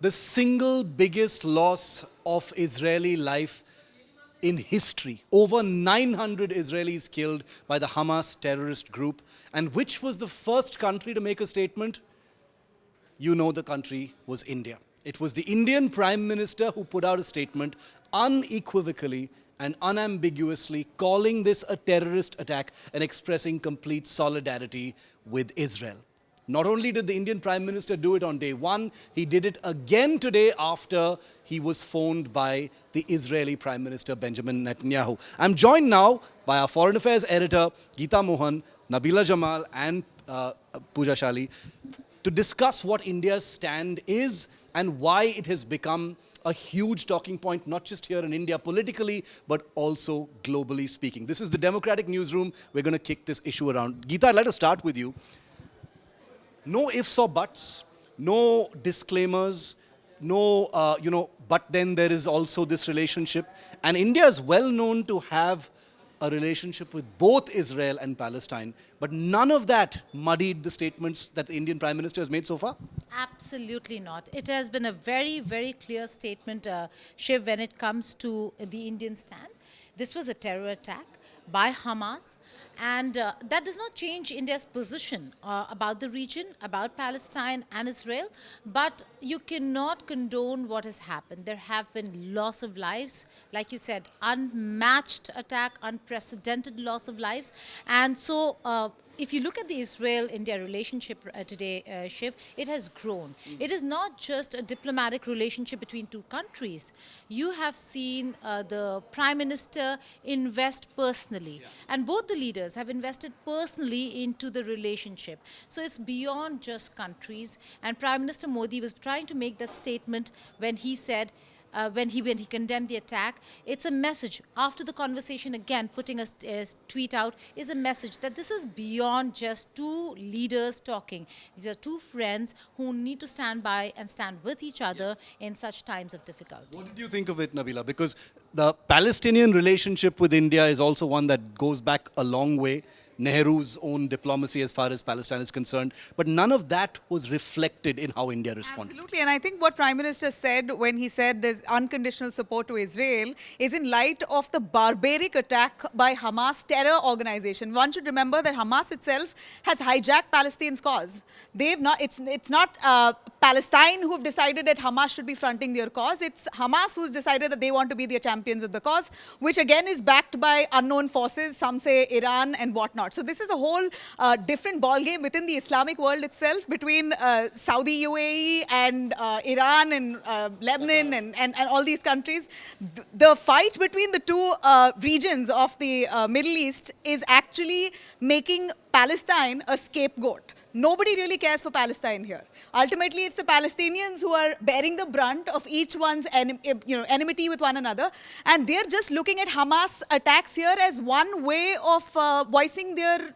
the single biggest loss of Israeli life in history. Over 900 Israelis killed by the Hamas terrorist group. And which was the first country to make a statement? You know the country was India. It was the Indian Prime Minister who put out a statement unequivocally and unambiguously calling this a terrorist attack and expressing complete solidarity with Israel. Not only did the Indian Prime Minister do it on day one, he did it again today after he was phoned by the Israeli Prime Minister Benjamin Netanyahu. I'm joined now by our Foreign Affairs editor, Geeta Mohan, Nabila Jamal and Pooja Shali to discuss what India's stand is and why it has become a huge talking point, not just here in India politically, but also globally speaking. This is the Democratic Newsroom. We're going to kick this issue around. Geeta, let us start with you. No ifs or buts, no disclaimers, no, but then there is also this relationship. And India is well known to have a relationship with both Israel and Palestine. But none of that muddied the statements that the Indian Prime Minister has made so far? Absolutely not. It has been a very, very clear statement, Shiv, when it comes to the Indian stand. This was a terror attack by Hamas. And that does not change India's position about the region, about Palestine and Israel. But you cannot condone what has happened. There have been loss of lives, like you said, unmatched attack, unprecedented loss of lives. And so if you look at the Israel-India relationship today, Shiv, it has grown. It is not just a diplomatic relationship between two countries. You have seen the Prime Minister invest personally. Yeah. And both the leaders have invested personally into the relationship. So it's beyond just countries. And Prime Minister Modi was trying to make that statement when he said, when he condemned the attack. It's a message. After the conversation, again, putting a tweet out is a message that this is beyond just two leaders talking. These are two friends who need to stand by and stand with each other in such times of difficulty. What did you think of it, Nabila? Because the Palestinian relationship with India is also one that goes back a long way. Nehru's own diplomacy as far as Palestine is concerned. But none of that was reflected in how India responded. Absolutely. And I think what Prime Minister said when he said there's unconditional support to Israel is in light of the barbaric attack by Hamas terror organization. One should remember that Hamas itself has hijacked Palestine's cause. They've not, it's not Palestine who've decided that Hamas should be fronting their cause. It's Hamas who's decided that they want to be the champions of the cause, which again is backed by unknown forces, some say Iran and whatnot. So this is a whole different ballgame within the Islamic world itself between Saudi UAE and Iran and Lebanon and all these countries. The fight between the two regions of the Middle East is actually making Palestine a scapegoat. Nobody really cares for Palestine here. Ultimately, it's the Palestinians who are bearing the brunt of each one's enmity with one another. And they're just looking at Hamas attacks here as one way of voicing their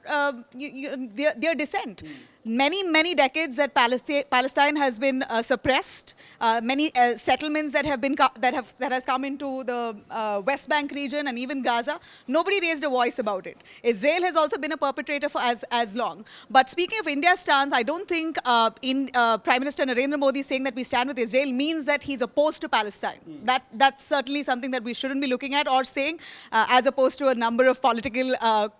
dissent. Many decades that Palestine has been suppressed. Many settlements that has come into the West Bank region and even Gaza. Nobody raised a voice about it. Israel has also been a perpetrator for as long. But speaking of India's stance, I don't think Prime Minister Narendra Modi saying that we stand with Israel means that he's opposed to Palestine. That's certainly something that we shouldn't be looking at or saying, as opposed to a number of political,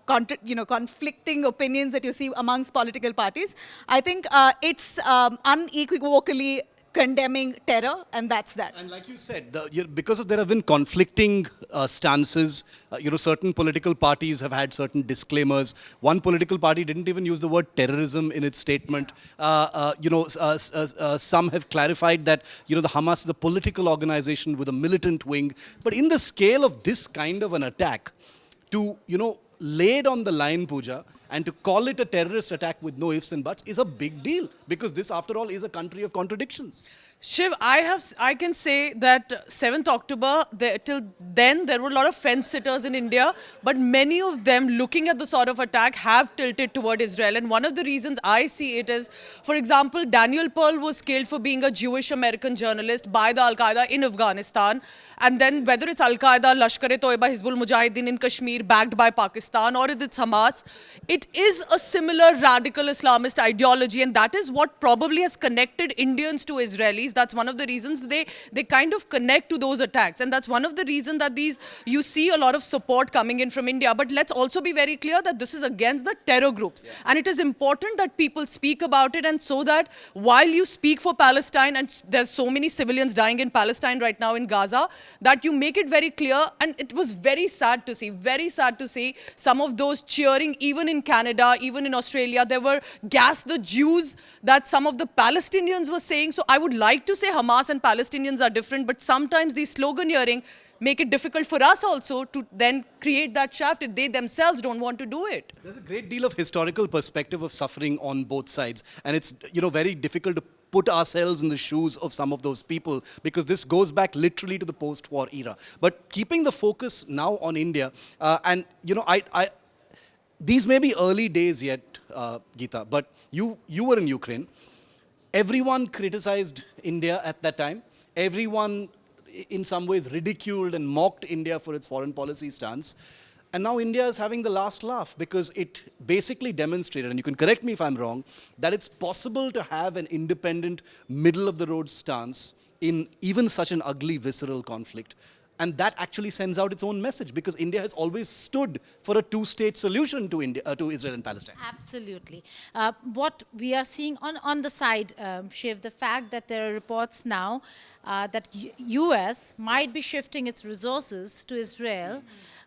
conflicting opinions that you see amongst political parties. I think it's unequivocally condemning terror, and that's that. And like you said, because there have been conflicting stances, certain political parties have had certain disclaimers. One political party didn't even use the word terrorism in its statement. Some have clarified that, the Hamas is a political organization with a militant wing. But in the scale of this kind of an attack, to, laid on the line, Pooja, and to call it a terrorist attack with no ifs and buts is a big deal, because this, after all, is a country of contradictions. Shiv, I can say that 7th October, till then, there were a lot of fence-sitters in India, but many of them, looking at the sort of attack, have tilted toward Israel. And one of the reasons I see it is, for example, Daniel Pearl was killed for being a Jewish-American journalist by the Al-Qaeda in Afghanistan. And then whether it's Al-Qaeda, Lashkar-e-Toiba, Hizbul Mujahideen in Kashmir, backed by Pakistan, or it's Hamas, it is a similar radical Islamist ideology, and that is what probably has connected Indians to Israelis. That's one of the reasons they kind of connect to those attacks, and that's one of the reasons that you see a lot of support coming in from India. But let's also be very clear that this is against the terror groups, and it is important that people speak about it, and so that while you speak for Palestine, and there's so many civilians dying in Palestine right now in Gaza, that you make it very clear. And it was very sad to see some of those cheering, even in Canada, even in Australia. There were gas the Jews that some of the Palestinians were saying. So I would like to say Hamas and Palestinians are different, but sometimes these sloganeering make it difficult for us also to then create that shaft if they themselves don't want to do it. There's a great deal of historical perspective of suffering on both sides, and it's very difficult to put ourselves in the shoes of some of those people, because this goes back literally to the post-war era. But keeping the focus now on India, and these may be early days yet, Geeta, but you were in Ukraine. Everyone criticized India at that time. Everyone, in some ways, ridiculed and mocked India for its foreign policy stance. And now India is having the last laugh, because it basically demonstrated, and you can correct me if I'm wrong, that it's possible to have an independent, middle-of-the-road stance in even such an ugly, visceral conflict. And that actually sends out its own message, because India has always stood for a two-state solution to Israel and Palestine. Absolutely. What we are seeing on the side, Shiv, the fact that there are reports now that US might be shifting its resources to Israel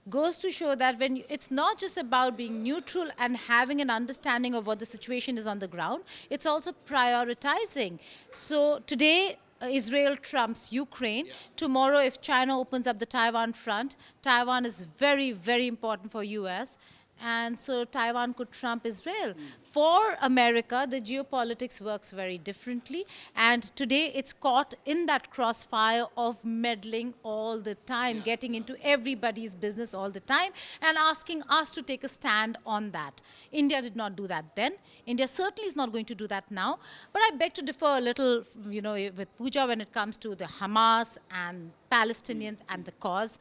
goes to show that it's not just about being neutral and having an understanding of what the situation is on the ground, it's also prioritizing. So today, Israel trumps Ukraine. Tomorrow, if China opens up the Taiwan front, Taiwan is very, very important for US. And so Taiwan could trump Israel. For America, the geopolitics works very differently. And today it's caught in that crossfire of meddling all the time, getting into everybody's business all the time, and asking us to take a stand on that. India did not do that then. India certainly is not going to do that now. But I beg to differ a little, with Pooja when it comes to the Hamas and Palestinians and the cause.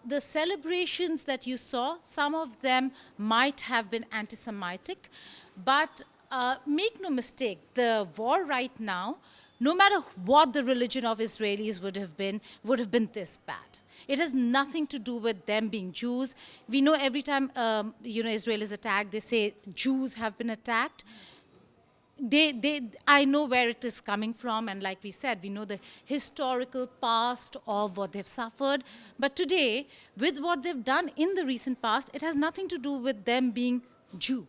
The celebrations that you saw, some of them might have been anti-Semitic, but make no mistake, the war right now, no matter what the religion of Israelis would have been this bad. It has nothing to do with them being Jews. We know every time Israel is attacked, they say Jews have been attacked. I know where it is coming from, and like we said, we know the historical past of what they've suffered. But today, with what they've done in the recent past, it has nothing to do with them being Jew.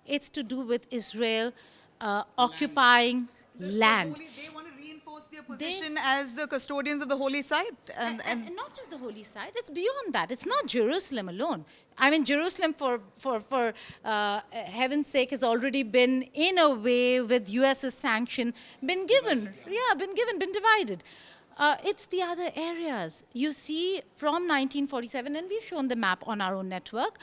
It's to do with Israel occupying land. They want to reinforce their position as the custodians of the holy site. And not just the holy site, it's beyond that. It's not Jerusalem alone. I mean, Jerusalem, for heaven's sake, has already been, in a way, with US's sanction, been given. Been divided. It's the other areas. You see, from 1947, and we've shown the map on our own network,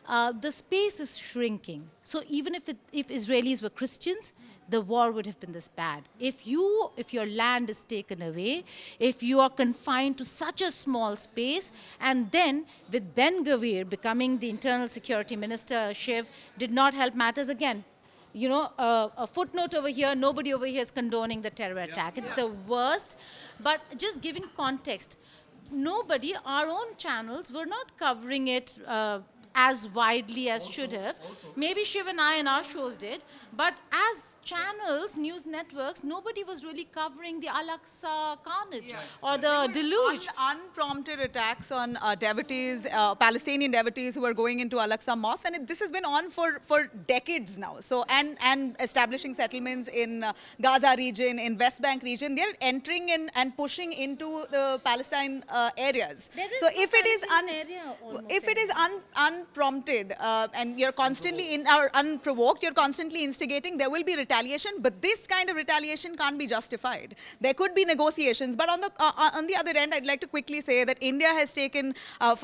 the space is shrinking. So even if Israelis were Christians, the war would have been this bad. If your land is taken away, if you are confined to such a small space, and then with Ben-Gvir becoming the internal security minister, Shiv, did not help matters again. A footnote over here, nobody over here is condoning the terror attack. It's the worst. But just giving context, our own channels were not covering it as widely as should have. Maybe Shiv and I and our shows did, but as channels, news networks, nobody was really covering the Al-Aqsa carnage or the deluge. Unprompted attacks on devotees, Palestinian devotees who were going into Al-Aqsa Mosque, and this has been on for decades now. So, and establishing settlements in Gaza region, in West Bank region, they're entering in and pushing into the Palestine areas. So if it is unprompted and you're constantly unprovoked, you're constantly instigating, there will be retaliation, but this kind of retaliation can't be justified. There could be negotiations, but on the other end, I'd like to quickly say that India has taken,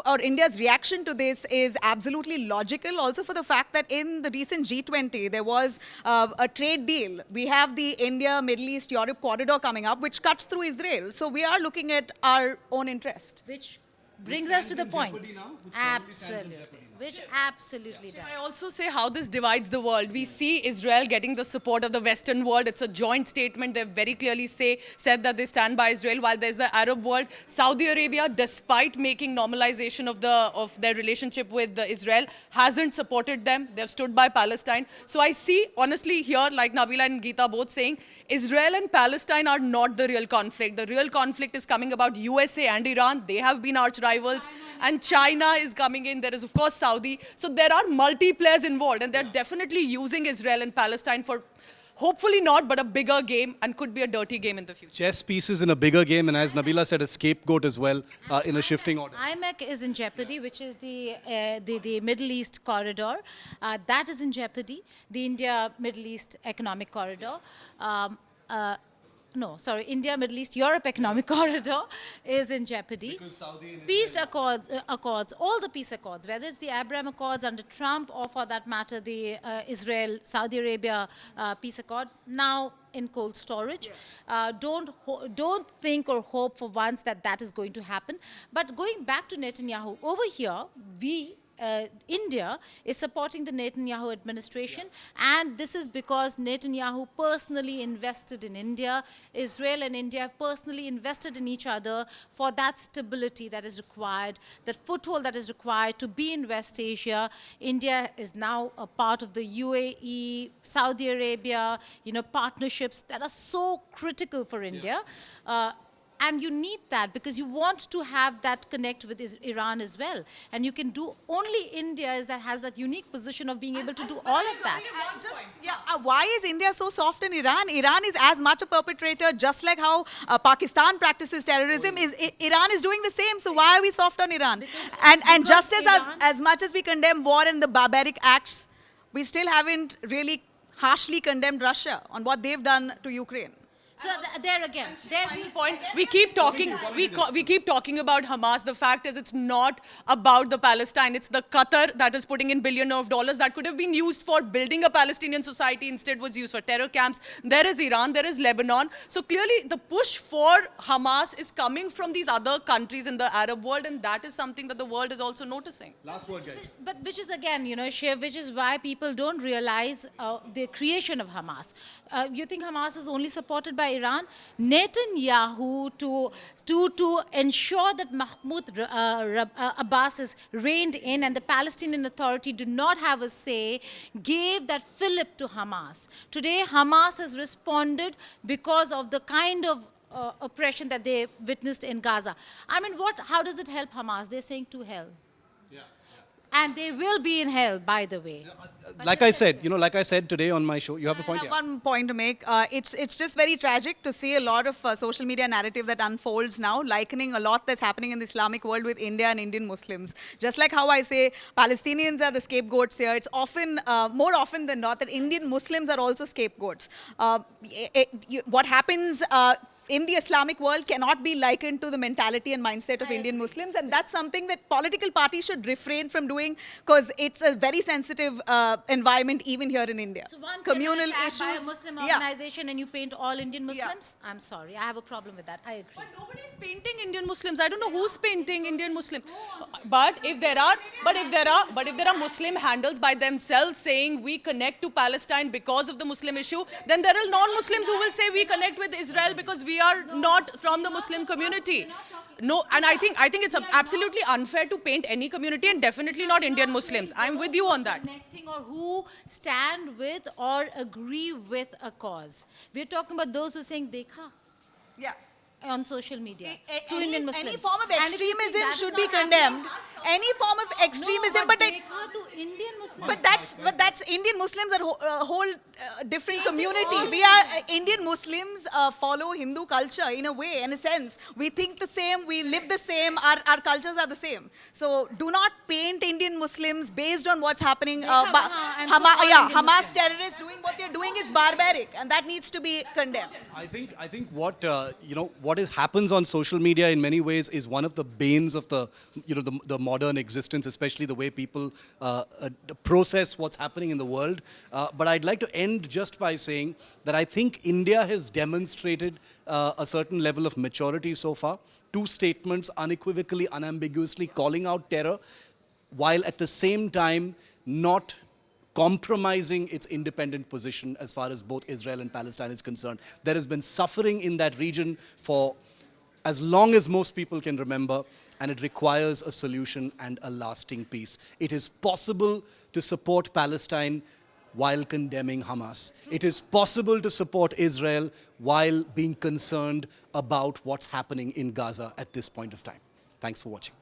or India's reaction to this is absolutely logical, also for the fact that in the recent G20, there was a trade deal. We have the India, Middle East, Europe corridor coming up, which cuts through Israel. So we are looking at our own interest. Which brings us to the point. Absolutely. which absolutely does. I also say how this divides the world. We see Israel getting the support of the Western world. It's a joint statement. They very clearly said that they stand by Israel, while there's the Arab world. Saudi Arabia, despite making normalization of their relationship with Israel, hasn't supported them. They've stood by Palestine. So I see, honestly, here, like Nabila and Geeta both saying, Israel and Palestine are not the real conflict. The real conflict is coming about USA and Iran. They have been arch rivals. And China is coming in. There is, of course, Saudi. So there are multi-players involved. And they're definitely using Israel and Palestine for, hopefully not, but a bigger game, and could be a dirty game in the future. Chess pieces in a bigger game, and as Nabila said, a scapegoat as well in a shifting order. IMEC is in jeopardy, which is the Middle East corridor. That is in jeopardy. The India-Middle East economic corridor. India, Middle East, Europe economic corridor is in jeopardy. Because Saudi and Peace accords, all the peace accords, whether it's the Abraham Accords under Trump or for that matter the Israel-Saudi Arabia peace accord, now in cold storage. Don't think or hope for once that that is going to happen. But going back to Netanyahu, over here, India is supporting the Netanyahu administration, and this is because Netanyahu personally invested in India. Israel and India have personally invested in each other for that stability that is required, that foothold that is required to be in West Asia. India is now a part of the UAE, Saudi Arabia, partnerships that are so critical for India. And you need that because you want to have that connect with Iran as well. And you can do, only India has that unique position of being able to do all of that. Why is India so soft in Iran? Iran is as much a perpetrator, just like how Pakistan practices terrorism. Iran is doing the same. So why are we soft on Iran? And just as much as we condemn war and the barbaric acts, we still haven't really harshly condemned Russia on what they've done to Ukraine. So there again, we keep talking about Hamas. The fact is, it's not about the Palestine. It's the Qatar that is putting in billions of dollars that could have been used for building a Palestinian society. Instead, was used for terror camps. There is Iran. There is Lebanon. So clearly, the push for Hamas is coming from these other countries in the Arab world, and that is something that the world is also noticing. Last word, guys. But which is again, Shiv, which is why people don't realize the creation of Hamas. You think Hamas is only supported by Iran? Netanyahu, to ensure that Mahmoud Abbas is reined in and the Palestinian Authority do not have a say, gave that fillip to Hamas. Today, Hamas has responded because of the kind of oppression that they witnessed in Gaza. I mean, how does it help Hamas? They're saying to hell. And they will be in hell, by the way. Like I said today on my show, you have a point. I have one point to make. It's just very tragic to see a lot of social media narrative that unfolds now, likening a lot that's happening in the Islamic world with India and Indian Muslims. Just like how I say Palestinians are the scapegoats here, it's often, more often than not, that Indian Muslims are also scapegoats. What happens in the Islamic world cannot be likened to the mentality and mindset of Indian Muslims, and that's something that political parties should refrain from doing because it's a very sensitive environment even here in India. So one communal issues by a issues. Muslim organization and you paint all Indian Muslims? I'm sorry, I have a problem with that. I agree. But nobody is painting Indian Muslims. I don't know who's painting Indian Muslims. But if there are Muslim handles by themselves saying we connect to Palestine because of the Muslim issue, then there are non-Muslims who will say we connect with Israel because we are not from the Muslim community. No, and I think it's absolutely unfair to paint any community, and definitely not Indian Muslims. I'm with you on that. Connecting or who stand with or agree with a cause. We're talking about those who are saying dekha on social media to Indian Muslims. Any form of And if you think extremism that is should not be happening- condemned. Any form of extremism, but dekha to Indian Muslims. but that's Indian Muslims are a whole different community. We are Indian Muslims follow Hindu culture in a way, in a sense. We think the same, we live the same, our cultures are the same. So do not paint Indian Muslims based on what's happening. Hamas terrorists doing what they're doing is barbaric, and that needs to be condemned. I think what happens on social media in many ways is one of the banes of the modern existence, especially the way people process what's happening in the world. But I'd like to end just by saying that I think India has demonstrated a certain level of maturity so far. Two statements unequivocally, unambiguously calling out terror. while at the same time not compromising its independent position as far as both Israel and Palestine is concerned. There has been suffering in that region for as long as most people can remember, and it requires a solution and a lasting peace. It is possible to support Palestine while condemning Hamas. It is possible to support Israel while being concerned about what's happening in Gaza at this point of time. Thanks for watching.